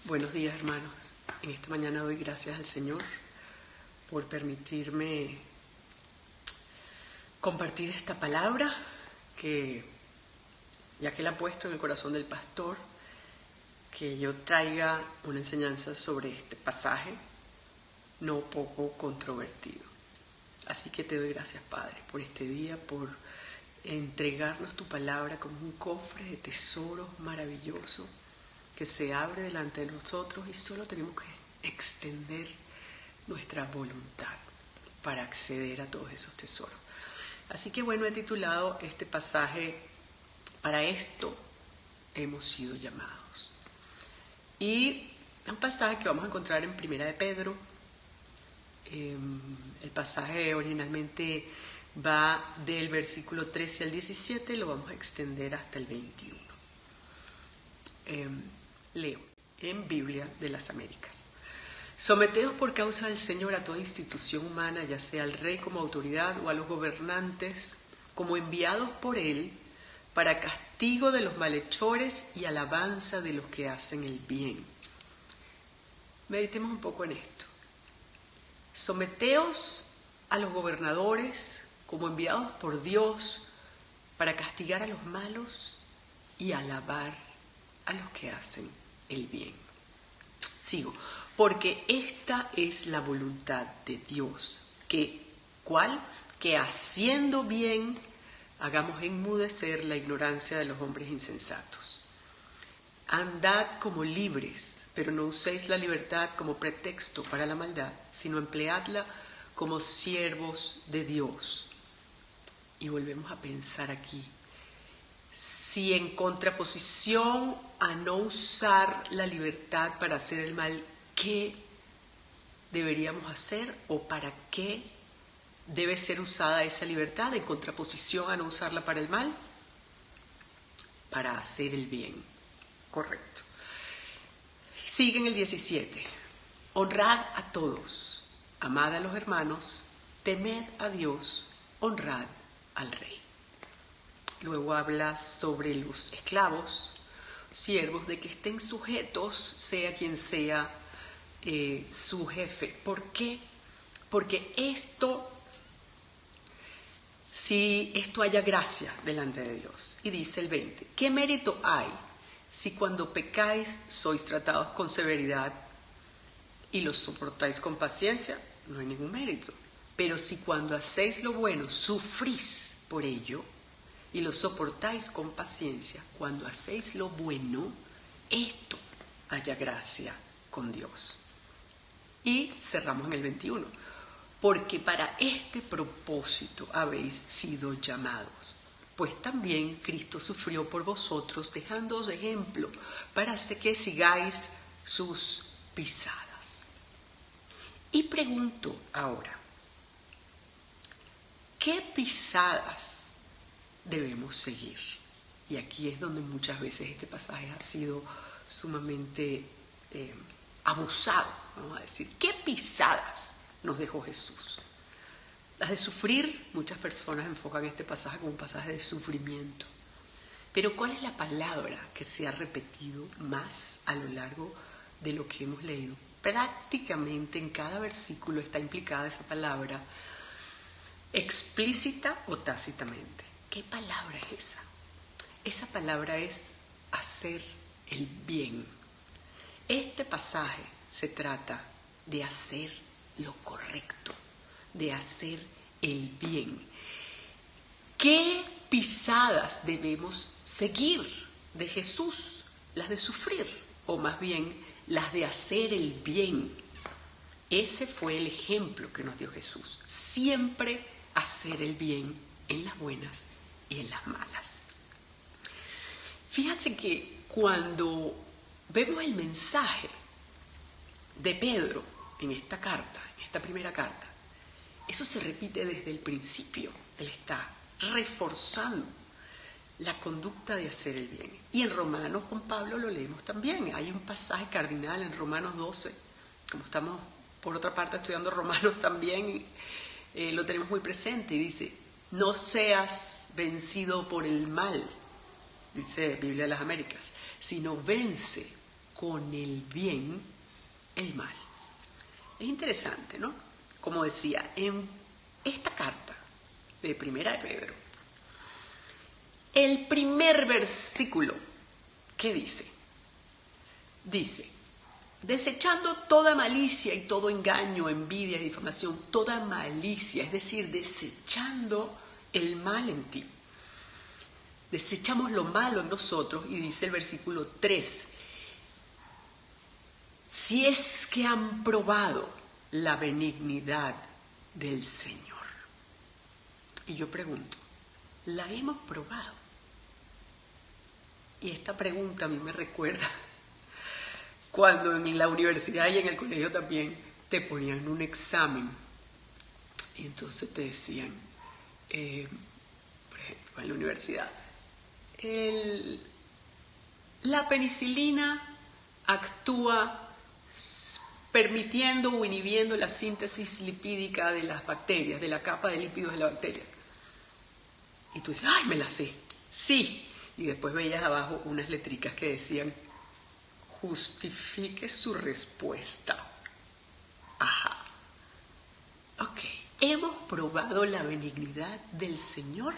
Buenos días, hermanos. En esta mañana doy gracias al Señor por permitirme compartir esta palabra que, ya que la ha puesto en el corazón del pastor, que yo traiga una enseñanza sobre este pasaje no poco controvertido. Así que te doy gracias, Padre, por este día, por entregarnos tu palabra como un cofre de tesoros maravilloso que se abre delante de nosotros y solo tenemos que extender nuestra voluntad para acceder a todos esos tesoros. Así que he titulado este pasaje "Para esto hemos sido llamados". Y es un pasaje que vamos a encontrar en Primera de Pedro. El pasaje originalmente va del versículo 13 al 17, lo vamos a extender hasta el 21. Leo en Biblia de las Américas. Someteos por causa del Señor a toda institución humana, ya sea al rey como autoridad o a los gobernantes, como enviados por él para castigo de los malhechores y alabanza de los que hacen el bien. Meditemos un poco en esto. Someteos a los gobernadores como enviados por Dios para castigar a los malos y alabar a los que hacen el bien. Sigo. Porque esta es la voluntad de Dios, ¿cuál? Que haciendo bien hagamos enmudecer la ignorancia de los hombres insensatos. Andad como libres, pero no uséis la libertad como pretexto para la maldad, sino empleadla como siervos de Dios. Y volvemos a pensar aquí. Si en contraposición a no usar la libertad para hacer el mal, ¿qué deberíamos hacer o para qué debe ser usada esa libertad en contraposición a no usarla para el mal? Para hacer el bien. Correcto. Sigue en el 17. Honrad a todos, amad a los hermanos, temed a Dios, honrad al rey. Luego habla sobre los esclavos, siervos, de que estén sujetos, sea quien sea su jefe. ¿Por qué? Porque si esto haya gracia delante de Dios. Y dice el 20, ¿qué mérito hay si cuando pecáis sois tratados con severidad y los soportáis con paciencia? No hay ningún mérito. Pero si cuando hacéis lo bueno sufrís por ello y lo soportáis con paciencia, cuando hacéis lo bueno, esto haya gracia con Dios. Y cerramos en el 21. Porque para este propósito habéis sido llamados, pues también Cristo sufrió por vosotros, dejándoos ejemplo para que sigáis sus pisadas. Y pregunto ahora, ¿qué pisadas debemos seguir? Y aquí es donde muchas veces este pasaje ha sido sumamente abusado, vamos a decir. ¿Qué pisadas nos dejó Jesús? Las de sufrir, muchas personas enfocan este pasaje como un pasaje de sufrimiento. Pero ¿cuál es la palabra que se ha repetido más a lo largo de lo que hemos leído? Prácticamente en cada versículo está implicada esa palabra, explícita o tácitamente. ¿Qué palabra es esa? Esa palabra es hacer el bien. Este pasaje se trata de hacer lo correcto, de hacer el bien. ¿Qué pisadas debemos seguir de Jesús? Las de sufrir, o más bien las de hacer el bien. Ese fue el ejemplo que nos dio Jesús. Siempre hacer el bien en las buenas y en las malas. Fíjate que cuando vemos el mensaje de Pedro en esta carta, en esta primera carta, eso se repite desde el principio. Él está reforzando la conducta de hacer el bien. Y en Romanos con Pablo lo leemos también. Hay un pasaje cardinal en Romanos 12. Como estamos por otra parte estudiando Romanos también, lo tenemos muy presente. Y dice, no seas vencido por el mal, dice Biblia de las Américas, sino vence con el bien el mal. Es interesante, ¿no? Como decía, en esta carta de Primera de Pedro, el primer versículo, ¿qué dice? Dice, desechando toda malicia y todo engaño, envidia y difamación, toda malicia, es decir, desechando el mal en ti. Desechamos lo malo en nosotros y dice el versículo 3, si es que han probado la benignidad del Señor. Y yo pregunto, ¿la hemos probado? Y esta pregunta a mí me recuerda cuando en la universidad y en el colegio también te ponían un examen y entonces te decían, por ejemplo, en la universidad, la penicilina actúa permitiendo o inhibiendo la síntesis lipídica de las bacterias, de la capa de lípidos de la bacteria. Y tú dices, ¡ay, me la sé! ¡Sí! Y después veías abajo unas letricas que decían, justifique su respuesta. Ajá. Ok. ¿Hemos probado la benignidad del Señor?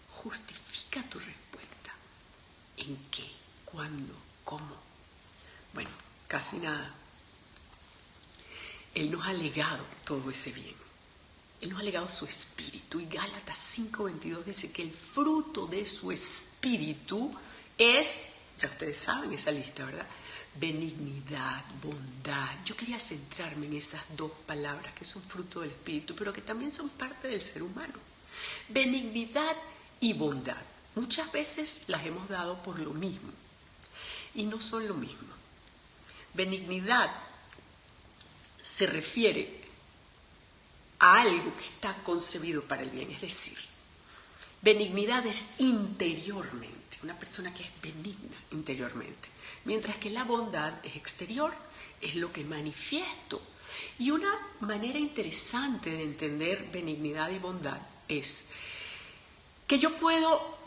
Justifica tu respuesta. ¿En qué? ¿Cuándo? ¿Cómo? Bueno, casi nada. Él nos ha legado todo ese bien. Él nos ha legado su espíritu. Y Gálatas 5:22 dice que el fruto de su espíritu es, ya ustedes saben esa lista, ¿verdad? Benignidad, bondad. Yo quería centrarme en esas dos palabras que son fruto del espíritu, pero que también son parte del ser humano. Benignidad y bondad. Muchas veces las hemos dado por lo mismo y no son lo mismo. Benignidad se refiere a algo que está concebido para el bien, es decir, benignidad es interiormente, una persona que es benigna interiormente, mientras que la bondad es exterior, es lo que manifiesto. Y una manera interesante de entender benignidad y bondad es que yo puedo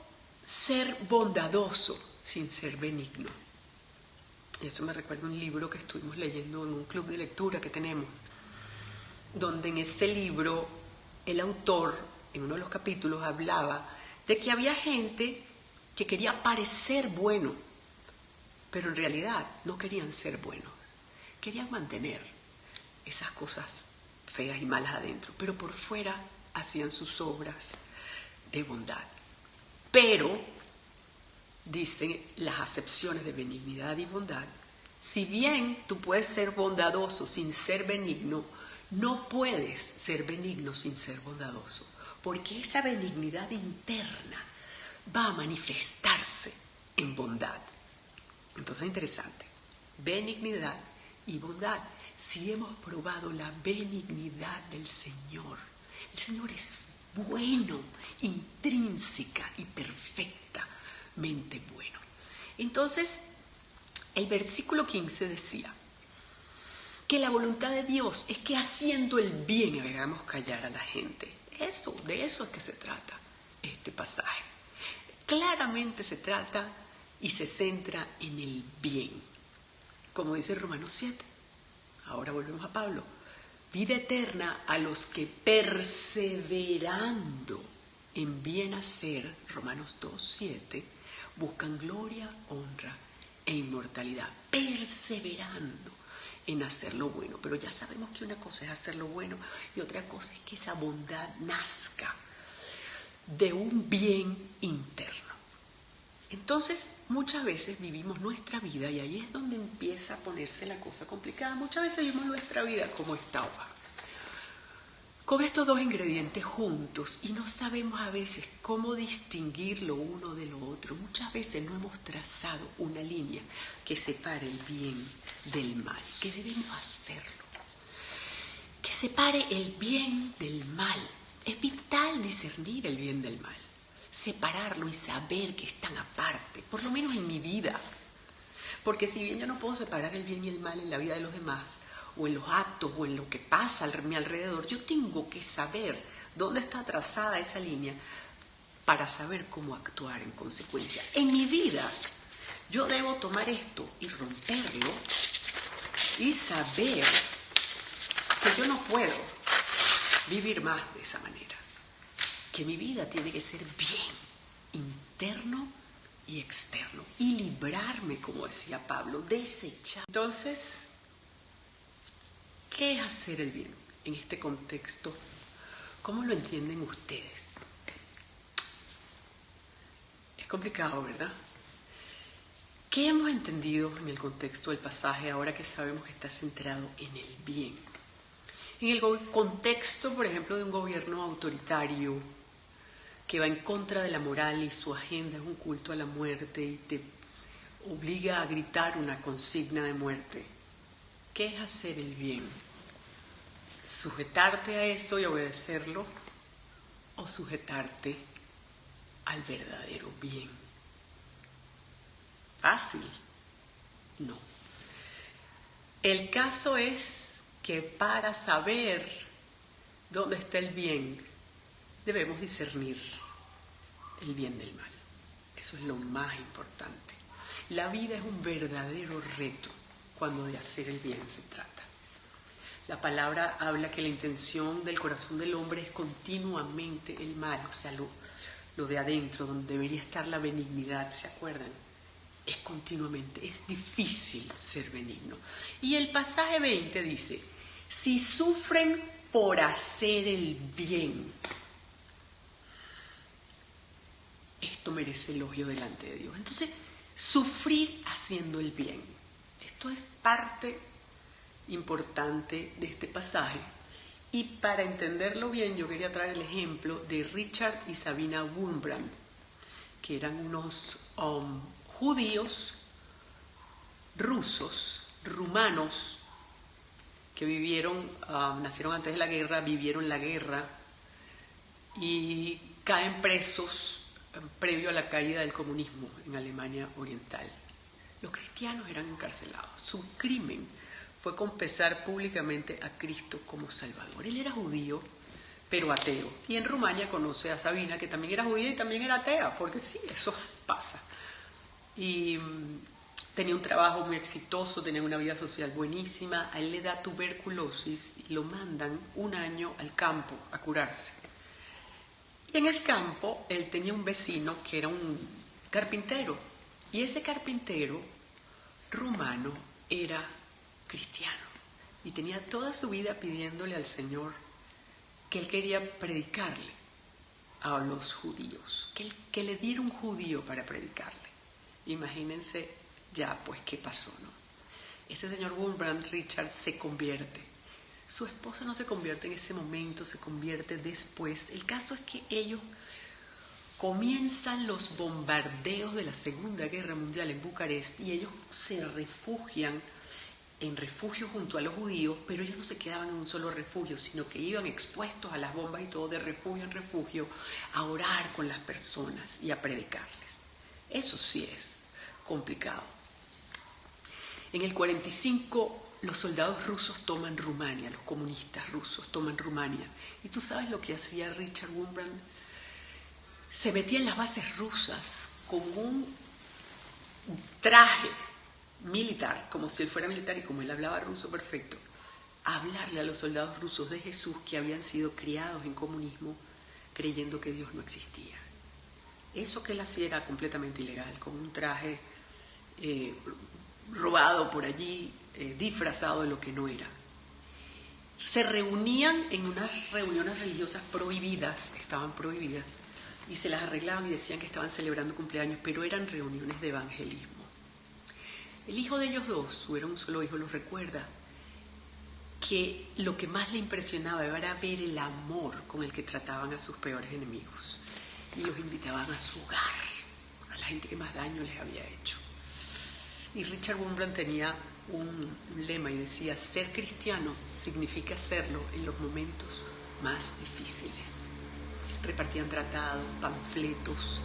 ser bondadoso sin ser benigno. Y eso me recuerda un libro que estuvimos leyendo en un club de lectura que tenemos, donde en este libro el autor, en uno de los capítulos, hablaba de que había gente que quería parecer bueno, pero en realidad no querían ser buenos, querían mantener esas cosas feas y malas adentro, pero por fuera hacían sus obras de bondad. Pero, dicen las acepciones de benignidad y bondad, si bien tú puedes ser bondadoso sin ser benigno, no puedes ser benigno sin ser bondadoso, porque esa benignidad interna va a manifestarse en bondad. Entonces es interesante, benignidad y bondad. Si hemos probado la benignidad del Señor, el Señor es bueno, intrínseca y perfectamente bueno. Entonces, el versículo 15 decía que la voluntad de Dios es que haciendo el bien hagamos callar a la gente. De eso es que se trata este pasaje. Claramente se trata y se centra en el bien. Como dice Romanos 7. Ahora volvemos a Pablo. Vida eterna a los que perseverando en bien hacer, Romanos 2:7, buscan gloria, honra e inmortalidad. Perseverando en hacer lo bueno. Pero ya sabemos que una cosa es hacer lo bueno y otra cosa es que esa bondad nazca de un bien interno. Entonces, muchas veces vivimos nuestra vida y ahí es donde empieza a ponerse la cosa complicada. Muchas veces vivimos nuestra vida como esta hoja, con estos dos ingredientes juntos y no sabemos a veces cómo distinguir lo uno de lo otro. Muchas veces no hemos trazado una línea que separe el bien del mal, que debemos hacerlo, que separe el bien del mal. Es vital discernir el bien del mal, separarlo y saber que están aparte, por lo menos en mi vida. Porque si bien yo no puedo separar el bien y el mal en la vida de los demás, o en los actos, o en lo que pasa a mi alrededor, yo tengo que saber dónde está trazada esa línea para saber cómo actuar en consecuencia. En mi vida, Yo debo tomar esto y romperlo y saber que yo no puedo vivir más de esa manera. Que mi vida tiene que ser bien, interno y externo. Y librarme, como decía Pablo, desechar. Entonces, ¿qué es hacer el bien en este contexto? ¿Cómo lo entienden ustedes? Es complicado, ¿verdad? ¿Qué hemos entendido en el contexto del pasaje ahora que sabemos que está centrado en el bien? En el contexto, por ejemplo, de un gobierno autoritario que va en contra de la moral y su agenda es un culto a la muerte y te obliga a gritar una consigna de muerte. ¿Qué es hacer el bien? ¿Sujetarte a eso y obedecerlo? ¿O sujetarte al verdadero bien? ¿Fácil? No. El caso es que para saber dónde está el bien, debemos discernir el bien del mal. Eso es lo más importante. La vida es un verdadero reto cuando de hacer el bien se trata. La palabra habla que la intención del corazón del hombre es continuamente el mal, o sea, lo de adentro, donde debería estar la benignidad, ¿se acuerdan? Es continuamente, es difícil ser benigno. Y el pasaje 20 dice, si sufren por hacer el bien, esto merece elogio delante de Dios. Entonces, sufrir haciendo el bien, esto es parte importante de este pasaje. Y para entenderlo bien, yo quería traer el ejemplo de Richard y Sabina Wurmbrand, que eran unos judíos rusos, rumanos, que nacieron antes de la guerra, vivieron la guerra y caen presos previo a la caída del comunismo en Alemania Oriental. Los cristianos eran encarcelados. Su crimen fue confesar públicamente a Cristo como Salvador. Él era judío, pero ateo. Y en Rumania conoce a Sabina, que también era judía y también era atea, porque sí, eso pasa. Y tenía un trabajo muy exitoso, tenía una vida social buenísima. A él le da tuberculosis y lo mandan un año al campo a curarse. Y en el campo él tenía un vecino que era un carpintero. Y ese carpintero rumano era cristiano. Y tenía toda su vida pidiéndole al Señor que él quería predicarle a los judíos, que le diera un judío para predicarle. Imagínense ya pues qué pasó, ¿no? Este señor Wurmbrand, Richard, se convierte. Su esposa no se convierte en ese momento, se convierte después. El caso es que ellos comienzan los bombardeos de la Segunda Guerra Mundial en Bucarest y ellos se refugian en refugio junto a los judíos, pero ellos no se quedaban en un solo refugio, sino que iban expuestos a las bombas y todo, de refugio en refugio, a orar con las personas y a predicarles. Eso sí es complicado. En el 45 los soldados rusos toman Rumania, los comunistas rusos toman Rumania. ¿Y tú sabes lo que hacía Richard Wurmbrand? Se metía en las bases rusas con un traje militar, como si él fuera militar y como él hablaba ruso perfecto, a hablarle a los soldados rusos de Jesús que habían sido criados en comunismo creyendo que Dios no existía. Eso que él hacía era completamente ilegal, con un traje robado por allí, disfrazado de lo que no era. Se reunían en unas reuniones religiosas prohibidas, estaban prohibidas, y se las arreglaban y decían que estaban celebrando cumpleaños, pero eran reuniones de evangelismo. El hijo de ellos dos, era un solo hijo, los recuerda, que lo que más le impresionaba era ver el amor con el que trataban a sus peores enemigos y los invitaban a su hogar, a la gente que más daño les había hecho. Y Richard Wurmbrand tenía un lema y decía: ser cristiano significa serlo en los momentos más difíciles. Repartían tratados, panfletos,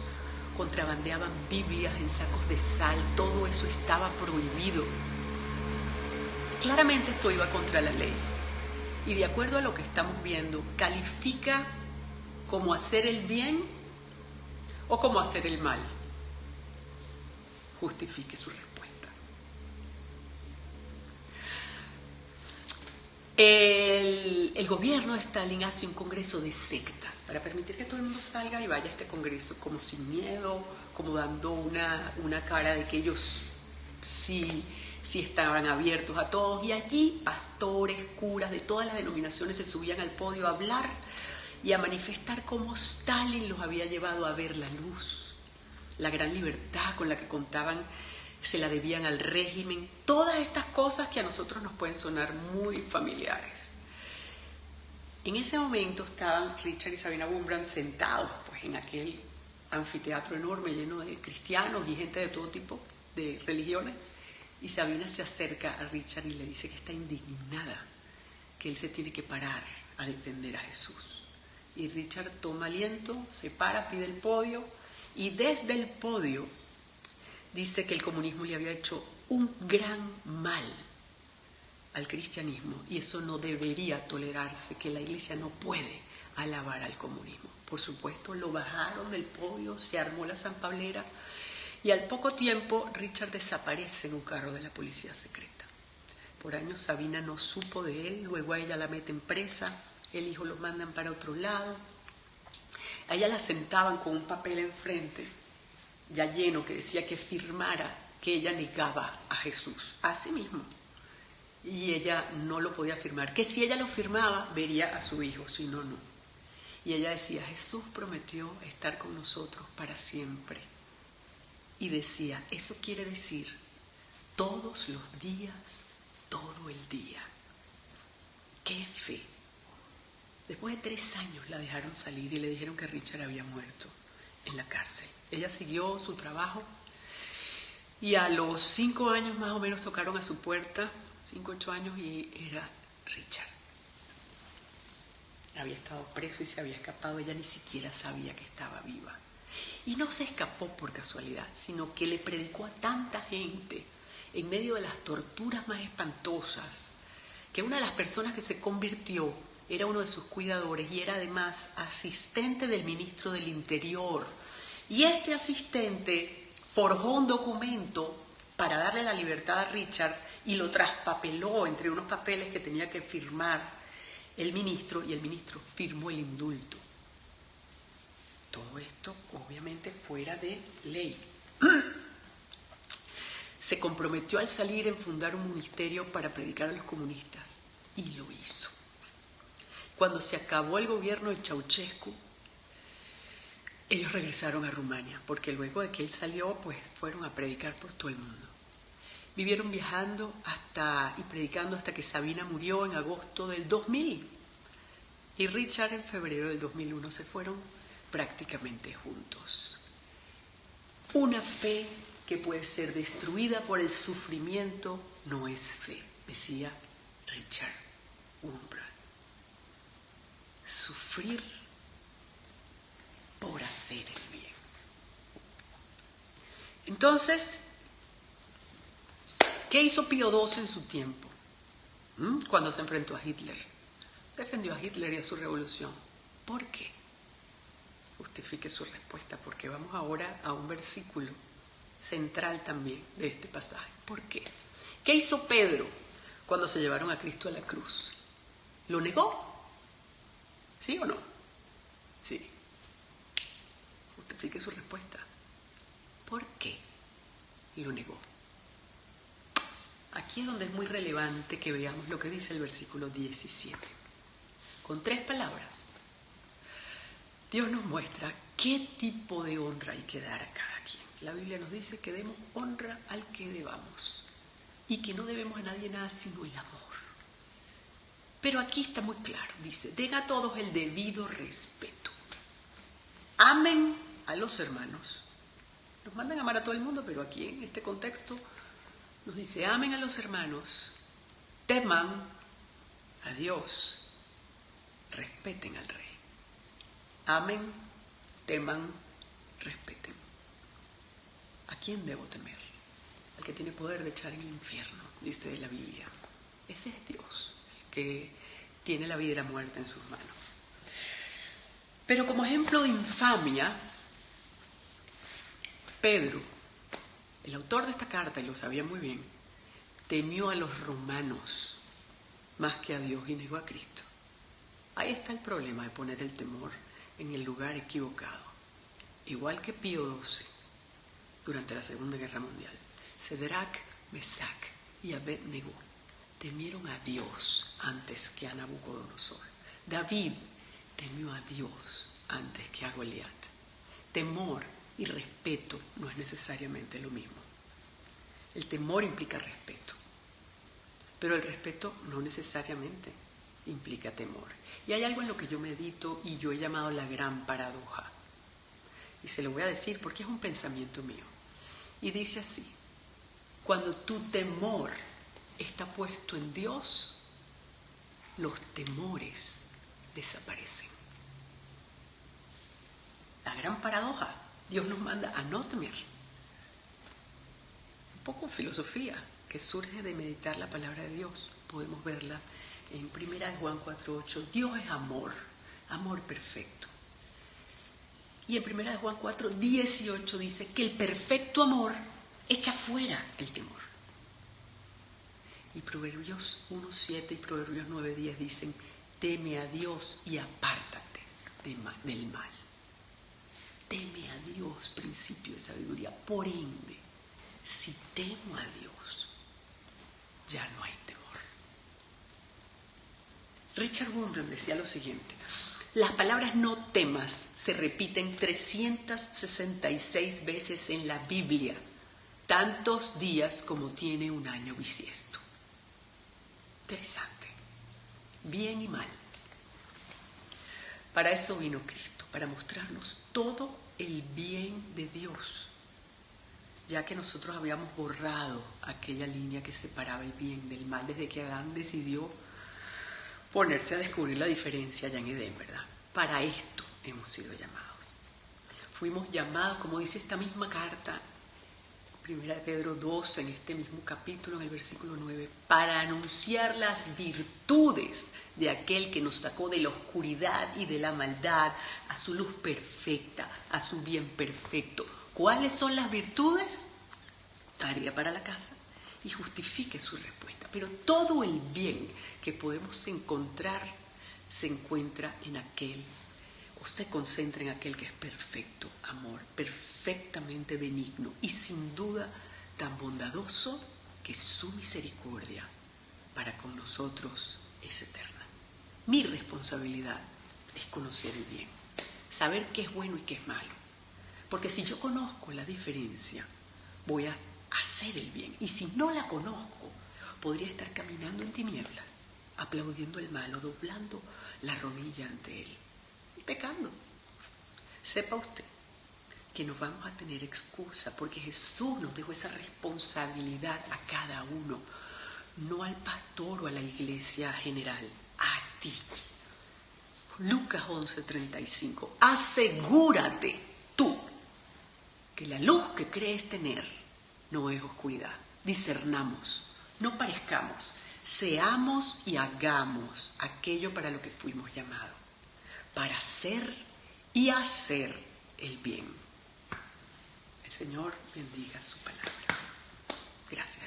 contrabandeaban Biblias en sacos de sal, todo eso estaba prohibido. Claramente esto iba contra la ley. Y de acuerdo a lo que estamos viendo, califica como hacer el bien o como hacer el mal. justifique su respuesta. El gobierno de Stalin hace un congreso de sectas para permitir que todo el mundo salga y vaya a este congreso como sin miedo, como dando una cara de que ellos sí estaban abiertos a todos. Y allí pastores, curas de todas las denominaciones se subían al podio a hablar y a manifestar cómo Stalin los había llevado a ver la luz, la gran libertad con la que contaban, se la debían al régimen, todas estas cosas que a nosotros nos pueden sonar muy familiares. En ese momento estaban Richard y Sabina Wurmbrand sentados pues, en aquel anfiteatro enorme lleno de cristianos y gente de todo tipo de religiones, y Sabina se acerca a Richard y le dice que está indignada, que él se tiene que parar a defender a Jesús. Y Richard toma aliento, se para, pide el podio, y desde el podio dice que el comunismo le había hecho un gran mal al cristianismo y eso no debería tolerarse, que la iglesia no puede alabar al comunismo. Por supuesto, lo bajaron del podio, se armó la sanpablera y al poco tiempo Richard desaparece en un carro de la policía secreta. Por años Sabina no supo de él, luego a ella la meten presa, el hijo lo mandan para otro lado. A ella la sentaban con un papel enfrente, ya lleno, que decía que firmara que ella negaba a Jesús, a sí mismo. Y ella no lo podía firmar, que si ella lo firmaba, vería a su hijo, si no, no. Y ella decía, Jesús prometió estar con nosotros para siempre. Y decía, eso quiere decir todos los días, todo el día. ¡Qué fe! Después de 3 años la dejaron salir y le dijeron que Richard había muerto en la cárcel. Ella siguió su trabajo y a los 5 años más o menos tocaron a su puerta, 5, 8 años, y era Richard. Había estado preso y se había escapado, ella ni siquiera sabía que estaba viva. Y no se escapó por casualidad, sino que le predicó a tanta gente en medio de las torturas más espantosas, que una de las personas que se convirtió era uno de sus cuidadores y era además asistente del ministro del Interior. Y este asistente forjó un documento para darle la libertad a Richard y lo traspapeló entre unos papeles que tenía que firmar el ministro, y el ministro firmó el indulto. Todo esto obviamente fuera de ley. Se comprometió al salir en fundar un ministerio para predicar a los comunistas y lo hizo. Cuando se acabó el gobierno de Ceausescu, ellos regresaron a Rumania, porque luego de que él salió, pues fueron a predicar por todo el mundo. Vivieron viajando y predicando hasta que Sabina murió en agosto del 2000. Y Richard en febrero del 2001 se fueron prácticamente juntos. Una fe que puede ser destruida por el sufrimiento no es fe, decía Richard Wurmbrand. Sufrir por hacer el bien. Entonces, ¿qué hizo Pío XII en su tiempo? Cuando se enfrentó a Hitler. Defendió a Hitler y a su revolución. ¿Por qué? Justifique su respuesta, porque vamos ahora a un versículo central también de este pasaje. ¿Por qué? ¿Qué hizo Pedro cuando se llevaron a Cristo a la cruz? ¿Lo negó? ¿Sí o no? Sí. Justifique su respuesta. ¿Por qué lo negó? Aquí es donde es muy relevante que veamos lo que dice el versículo 17. Con 3 palabras, Dios nos muestra qué tipo de honra hay que dar a cada quien. La Biblia nos dice que demos honra al que debamos y que no debemos a nadie nada sino el amor. Pero aquí está muy claro, dice, den a todos el debido respeto. Amen a los hermanos. Nos mandan a amar a todo el mundo, pero aquí en este contexto nos dice, amen a los hermanos, teman a Dios, respeten al Rey. Amen, teman, respeten. ¿A quién debo temer? Al que tiene poder de echar en el infierno, dice la Biblia. Ese es Dios, el que tiene la vida y la muerte en sus manos. Pero como ejemplo de infamia, Pedro el autor de esta carta, y lo sabía muy bien, temió a los romanos más que a Dios y negó a Cristo. Ahí está el problema de poner el temor en el lugar equivocado. Igual que Pío XII durante la Segunda Guerra Mundial. Sadrach, Mesach y Abed-Negó temieron a Dios antes que a Nabucodonosor. David temió a Dios antes que a Goliat. Temor y respeto no es necesariamente lo mismo. El temor implica respeto, pero el respeto no necesariamente implica temor. Y hay algo en lo que yo medito y yo he llamado la gran paradoja. Y se lo voy a decir porque es un pensamiento mío. Y dice así: cuando tu temor está puesto en Dios, los temores desaparecen. La gran paradoja. Dios nos manda a no temer. Un poco de filosofía que surge de meditar la palabra de Dios. Podemos verla en 1 Juan 4:8. Dios es amor, amor perfecto. Y en 1 Juan 4:18 dice que el perfecto amor echa fuera el temor. Y Proverbios 1:7 y Proverbios 9:10 dicen: teme a Dios y apártate del mal. Teme a Dios, principio de sabiduría. Por ende, si temo a Dios, ya no hay temor. Richard Wurmbrand decía lo siguiente: las palabras no temas se repiten 366 veces en la Biblia, tantos días como tiene un año bisiesto. Interesante. Bien y mal. Para eso vino Cristo, para mostrarnos todo el bien de Dios, ya que nosotros habíamos borrado aquella línea que separaba el bien del mal desde que Adán decidió ponerse a descubrir la diferencia allá en Edén, ¿verdad? Para esto hemos sido llamados. Fuimos llamados, como dice esta misma carta, 1 Pedro 2, en este mismo capítulo, en el versículo 9, para anunciar las virtudes de aquel que nos sacó de la oscuridad y de la maldad a su luz perfecta, a su bien perfecto. ¿Cuáles son las virtudes? Tarea para la casa y justifique su respuesta. Pero todo el bien que podemos encontrar se encuentra en aquel, o se concentra en aquel que es perfecto amor, perfectamente benigno y sin duda tan bondadoso que su misericordia para con nosotros es eterna. Mi responsabilidad es conocer el bien, saber qué es bueno y qué es malo. Porque si yo conozco la diferencia, voy a hacer el bien. Y si no la conozco, podría estar caminando en tinieblas, aplaudiendo el mal o doblando la rodilla ante él y pecando. Sepa usted que nos vamos a tener excusa porque Jesús nos dejó esa responsabilidad a cada uno, no al pastor o a la iglesia general, a ti. Lucas 11:35. Asegúrate tú que la luz que crees tener no es oscuridad. Discernamos, no parezcamos, seamos y hagamos aquello para lo que fuimos llamados, para hacer y hacer el bien. El Señor bendiga su palabra. Gracias.